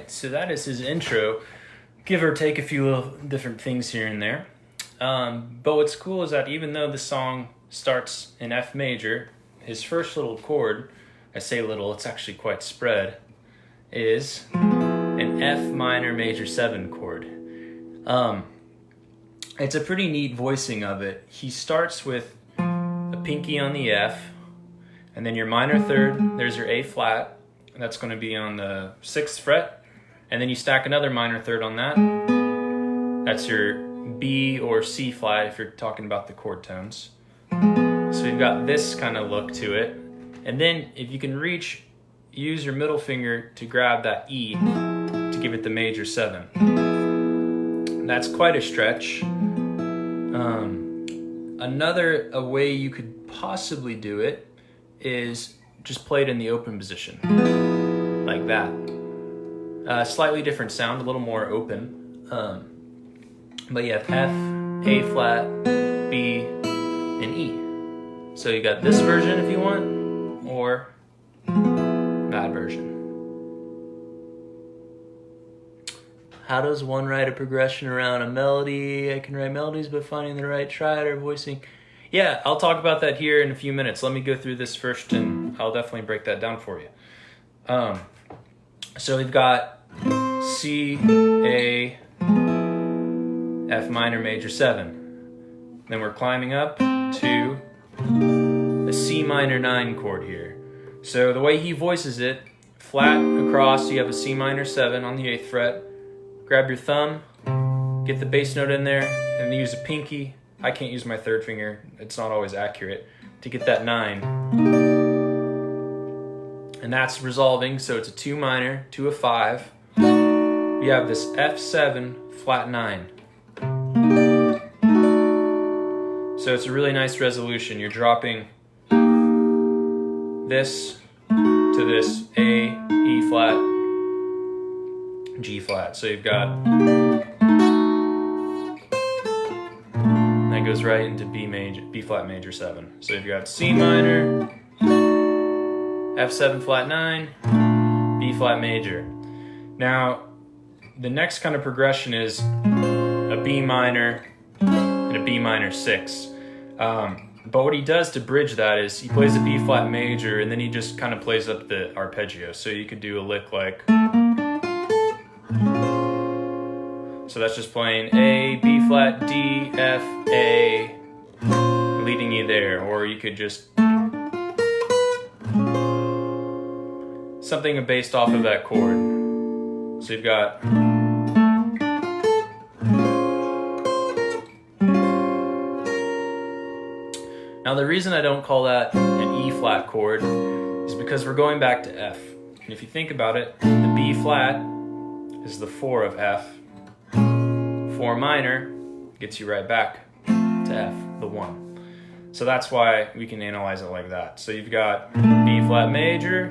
So that is his intro, give or take a few little different things here and there. But what's cool is that even though the song starts in F major, his first little chord, I say little, it's actually quite spread, is an F minor major 7 chord. It's a pretty neat voicing of it. He starts with a pinky on the F, and then your minor third, there's your A flat, and that's going to be on the 6th fret. And then you stack another minor third on that. That's your B or C flat if you're talking about the chord tones. So you've got this kind of look to it. And then if you can reach, use your middle finger to grab that E to give it the major 7. That's quite a stretch. Another way you could possibly do it is just play it in the open position, like that. Slightly different sound, a little more open. But you have F, A flat, B, and E. So you got this version if you want, or that version. How does one write a progression around a melody? I can write melodies, but finding the right triad or voicing. Yeah, I'll talk about that here in a few minutes. Let me go through this first, and I'll definitely break that down for you. So we've got C, A, F minor major 7. Then we're climbing up to a C minor 9 chord here. So the way he voices it, flat across, you have a C minor 7 on the 8th fret. Grab your thumb, get the bass note in there, and use a pinky. I can't use my third finger, it's not always accurate, to get that 9. And that's resolving, so it's a 2 minor to a 5. We have this F7 flat 9. So it's a really nice resolution. You're dropping this to this A, E flat, G flat. So you've got, that goes right into B flat major 7. So you've got C minor, F7 flat 9, B flat major. Now, the next kind of progression is a B minor and a B minor 6. But what he does to bridge that is he plays a B flat major and then he just kind of plays up the arpeggio. So you could do a lick like, so So that's just playing A, B flat, D, F, A, leading you there. Or you could just something based off of that chord. So you've got now the reason I don't call that an E flat chord is because we're going back to F. And if you think about it, the B flat is the 4 of F. 4 minor gets you right back to F, the 1. So that's why we can analyze it like that. So you've got B flat major,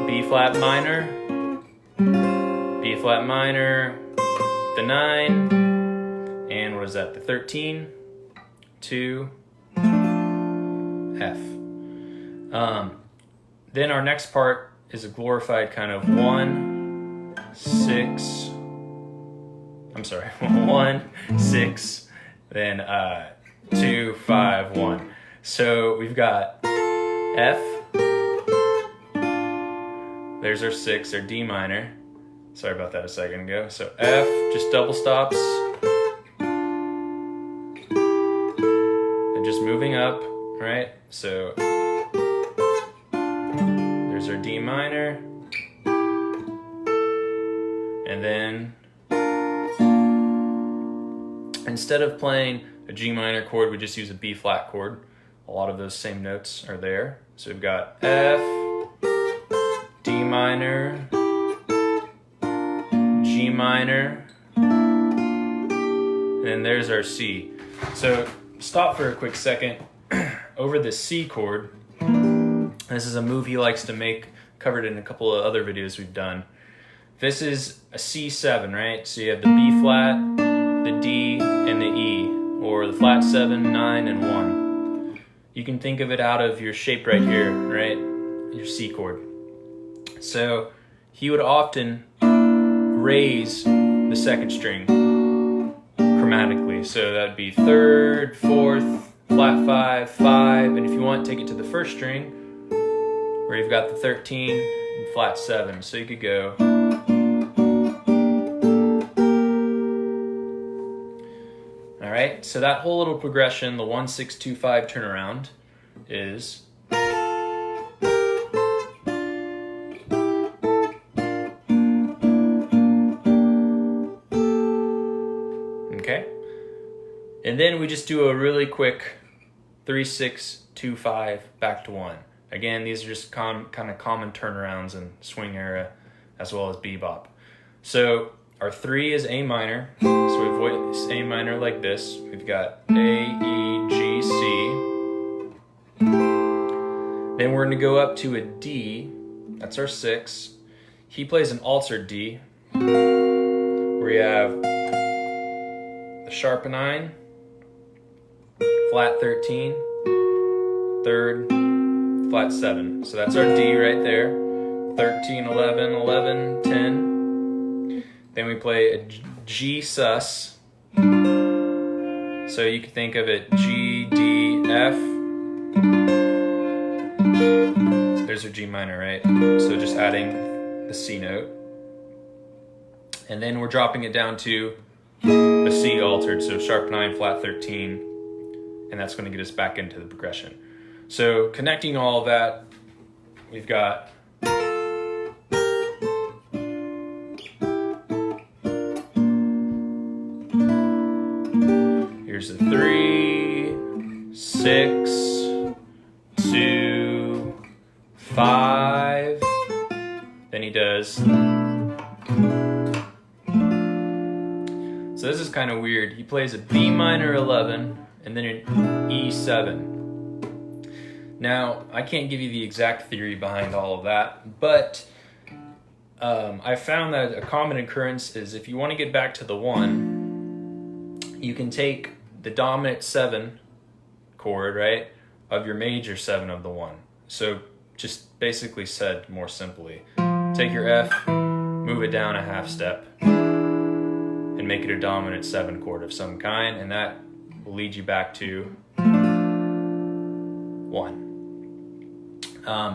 B flat minor, B flat minor, the 9, and what is that, the 13, to F. Then our next part is a glorified kind of 1, 6, then 2, 5, 1. So we've got F, there's our 6, our D minor. Sorry about that a second ago. So F, just double stops, and just moving up, right? So there's our D minor, and then instead of playing a G minor chord, we just use a B flat chord. A lot of those same notes are there. So we've got F, D minor, G minor, and then there's our C. So stop for a quick second. Over the C chord, this is a move he likes to make, covered in a couple of other videos we've done. This is a C7, right? So you have the B flat, the D, and the E, or the flat 7, 9, and 1. You can think of it out of your shape right here, right? Your C chord. So he would often raise the second string chromatically. So that'd be 3rd, 4th, flat 5, 5, and if you want, take it to the first string, where you've got the 13 and flat 7. So you could go. All right, so that whole little progression, the 1, 6, 2, 5 turnaround, is okay. And then we just do a really quick 3, 6, 2, 5, back to 1. Again, these are just kind of common turnarounds in swing era, as well as bebop. So our 3 is A minor. So we voice A minor like this. We've got A, E, G, C. Then we're going to go up to a D. That's our 6. He plays an altered D, where you have the sharp 9, flat 13, 3rd, flat 7. So that's our D right there. 13, 11, 11, 10. Then we play a G sus. So you can think of it G, D, F. There's our G minor, right? So just adding the C note. And then we're dropping it down to a C altered. So sharp 9, flat 13. And that's going to get us back into the progression. So connecting all of that, we've got here's a 3, 6, 2, 5. Then he does. So this is kind of weird. He plays a B minor 11 and then an E7. Now, I can't give you the exact theory behind all of that, but I found that a common occurrence is if you want to get back to the 1, you can take the dominant 7 chord, right, of your major 7 of the 1. So just basically said more simply, take your F, move it down a half step, and make it a dominant 7 chord of some kind, and that will lead you back to 1.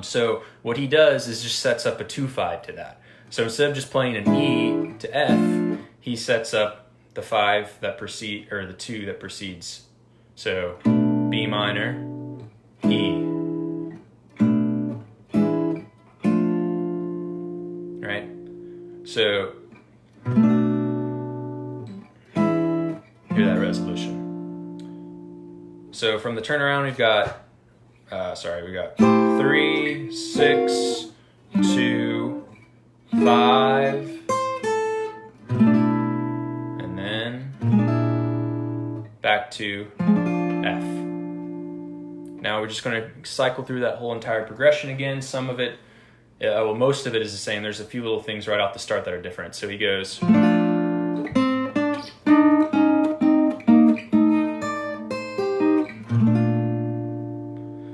So what he does is just sets up a 2-5 to that. So instead of just playing an E to F, he sets up the 5 that precede, or the 2 that precedes. So B minor, E. Right? So hear that resolution. So from the turnaround, we've got 3, 6, 2, 5, and then back to F. Now we're just going to cycle through that whole entire progression again. Some of it, well, most of it is the same. There's a few little things right off the start that are different. So he goes.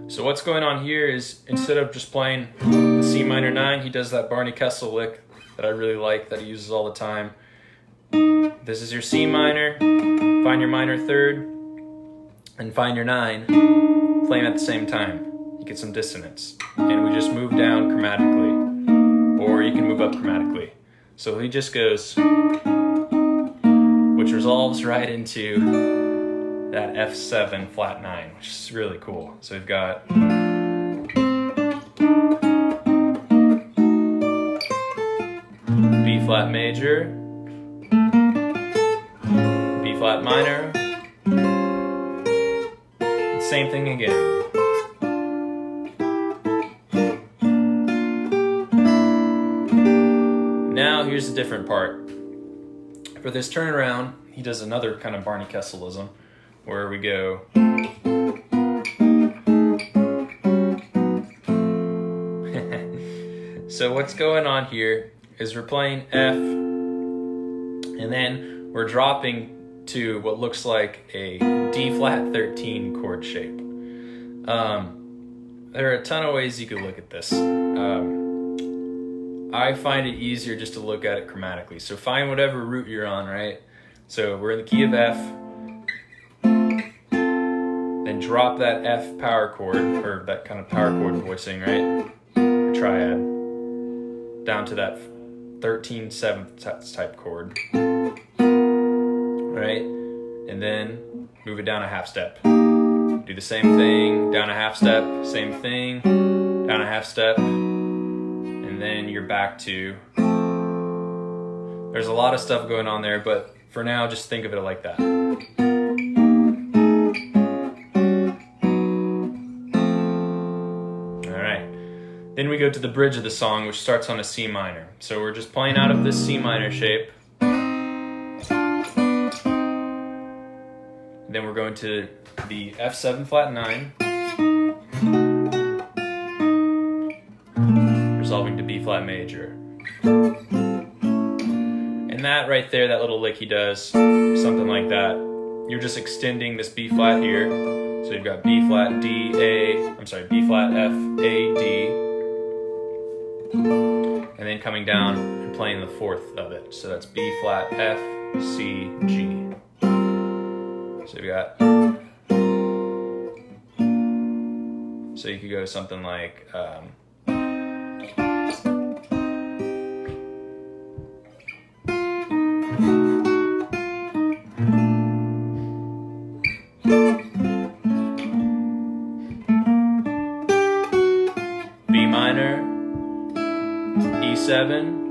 So what's going on here is, instead of just playing the C minor 9, he does that Barney Kessel lick that I really like, that he uses all the time. This is your C minor, find your minor 3rd, and find your 9, play them at the same time. You get some dissonance. And we just move down chromatically, or you can move up chromatically. So he just goes, which resolves right into that F7 flat 9, which is really cool. So we've got B flat major, B flat minor, same thing again. Now here's the different part. For this turnaround, he does another kind of Barney Kesselism, where we go. So what's going on here is we're playing F, and then we're dropping to what looks like a D flat 13 chord shape. There are a ton of ways you could look at this. I find it easier just to look at it chromatically. So find whatever root you're on, right? So we're in the key of F, then drop that F power chord, or that kind of power chord voicing, right? Or triad, down to that 13 7th type chord, right? And then move it down a half step. Do the same thing, down a half step, same thing, down a half step, and then you're back to. There's a lot of stuff going on there, but for now, just think of it like that. Then we go to the bridge of the song, which starts on a C minor. So we're just playing out of this C minor shape. Then we're going to the F7 flat 9, resolving to B flat major. And that right there, that little lick he does, something like that. You're just extending this B flat here. So you've got B flat, D, A, B flat, F, A, D. And then coming down and playing the 4th of it. So that's B flat, F, C, G. So we got. So you could go something like. B minor. E7.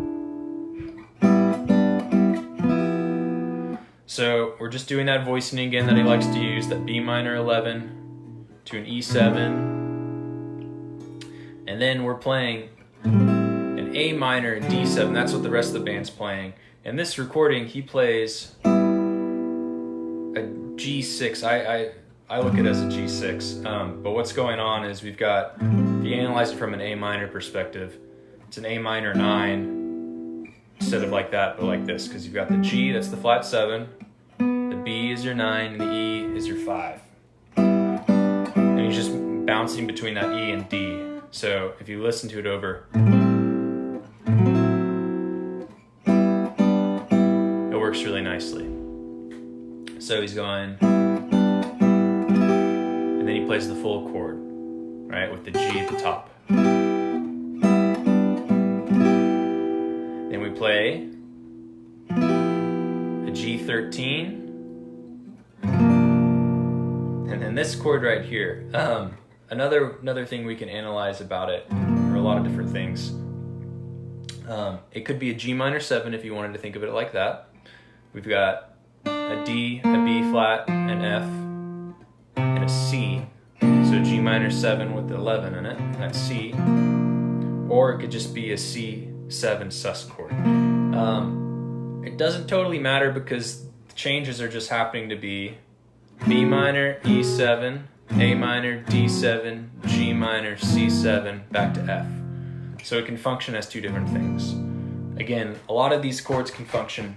So we're just doing that voicing again that he likes to use, that B minor 11 to an E7. And then we're playing an A minor and D7. That's what the rest of the band's playing. In this recording, he plays a G6. I look at it as a G6. But what's going on is we've got, if you analyze it from an A minor perspective, it's an A minor 9 instead of like that, but like this, because you've got the G, that's the flat 7, the B is your 9, and the E is your 5. And he's just bouncing between that E and D. So if you listen to it over, it works really nicely. So he's going, and then he plays the full chord, right, with the G at the top. play a G13, and then this chord right here. Another thing we can analyze about it are a lot of different things. It could be a G minor 7 if you wanted to think of it like that. We've got a D, a B flat, an F, and a C. So G minor 7 with the 11 in it, that's C. Or it could just be a C7 sus chord. It doesn't totally matter because the changes are just happening to be B minor, E7, A minor, D7, G minor, C7, back to F. So it can function as two different things. Again, a lot of these chords can function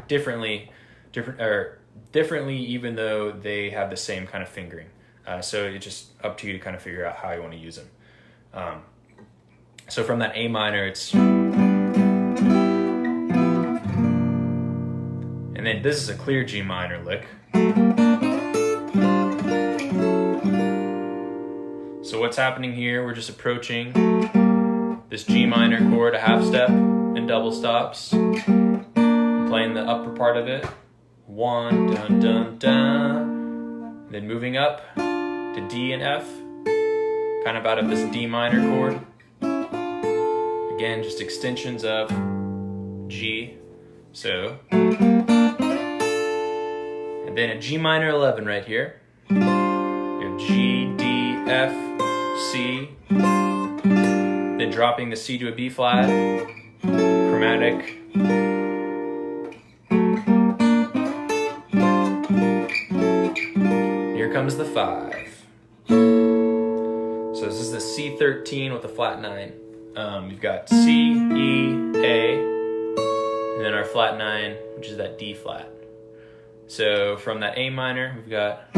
differently, even though they have the same kind of fingering. So it's just up to you to kind of figure out how you want to use them. So from that A minor, it's, and then this is a clear G minor lick. So what's happening here, we're just approaching this G minor chord, a half step and double stops, playing the upper part of it, 1, dun, dun, dun, then moving up to D and F, kind of out of this D minor chord. Again, just extensions of G, so, and then a G minor 11 right here. We have G, D, F, C, then dropping the C to a B flat, chromatic. Here comes the 5. So this is the C13 with the flat 9. We've got C, E, A, and then our flat 9, which is that D flat. So from that A minor, we've got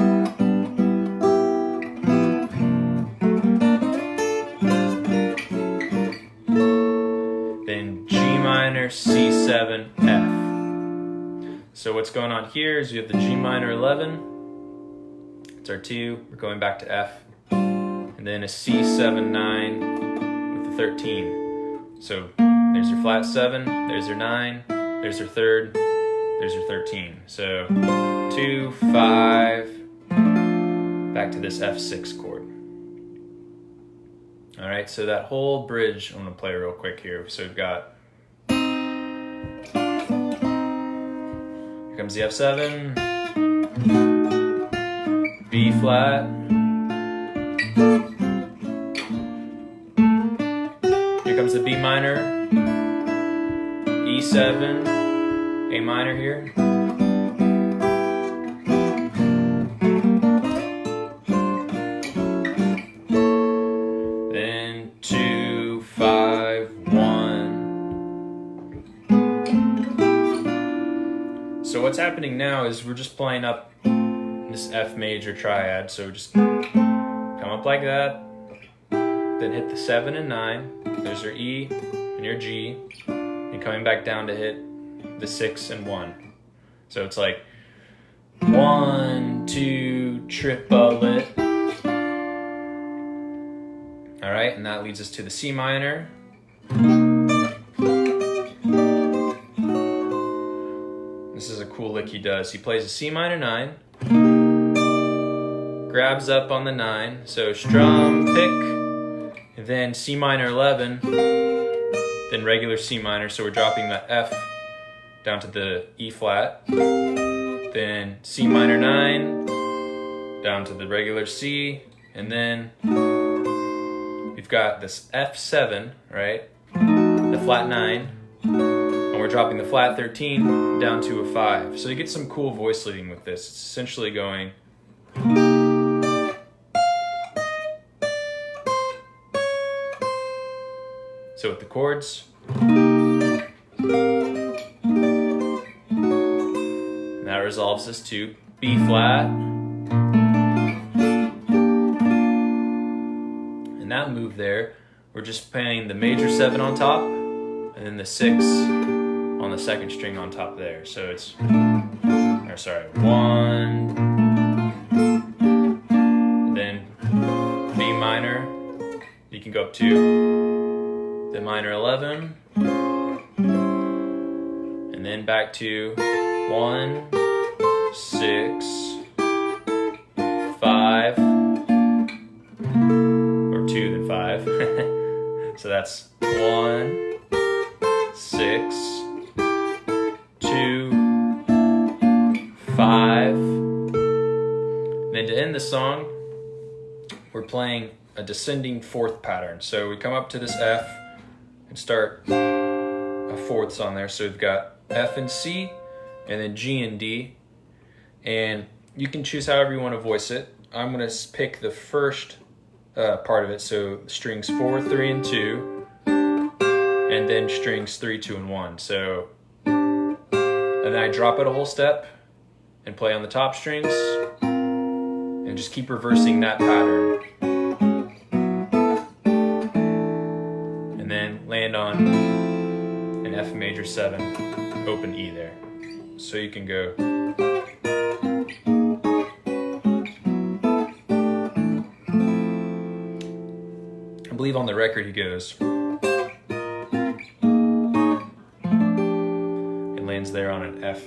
then G minor, C7, F. So what's going on here is we have the G minor 11, it's our 2, we're going back to F, and then a C7, 9 with the 13. So there's your flat 7, there's your 9, there's your 3rd, there's your 13. So 2, 5, back to this F6 chord. All right, so that whole bridge, I'm gonna play real quick here. So we've got, here comes the F7, B flat, here comes the B minor, E7, A minor here, then 2, 5, 1. So what's happening now is we're just playing up this F major triad. So just come up like that, then hit the 7 and 9. There's your E and your G, and coming back down to hit the 6 and 1. So it's like 1, 2, triplet. All right, and that leads us to the C minor. This is a cool lick he does. He plays a C minor 9, grabs up on the 9, so strum, pick, and then C minor 11, then regular C minor, so we're dropping the F down to the E flat, then C minor 9, down to the regular C, and then we've got this F7, right, the flat 9, and we're dropping the flat 13 down to a 5. So you get some cool voice leading with this. It's essentially going, so with the chords, that resolves us to B flat, and that move there, we're just playing the major 7 on top, and then the 6 on the 2nd string on top there. So it's, or sorry, 1, then B minor, you can go up to the minor 11, then back to 1, 6, 5, or 2 then 5. So that's 1, 6, 2, 5. Then to end the song, we're playing a descending fourth pattern. So we come up to this F and start a fourths on there. So we've got F and C, and then G and D. And you can choose however you want to voice it. I'm going to pick the first part of it. So strings 4, 3, and 2, and then strings 3, 2, and 1. So, and then I drop it a whole step and play on the top strings, and just keep reversing that pattern. And then land on an F major 7, open E there. So you can go. I believe on the record he goes. It lands there on an F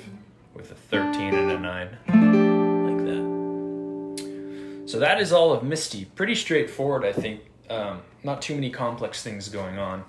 with a 13 and a 9. Like that. So that is all of Misty. Pretty straightforward, I think. Not too many complex things going on.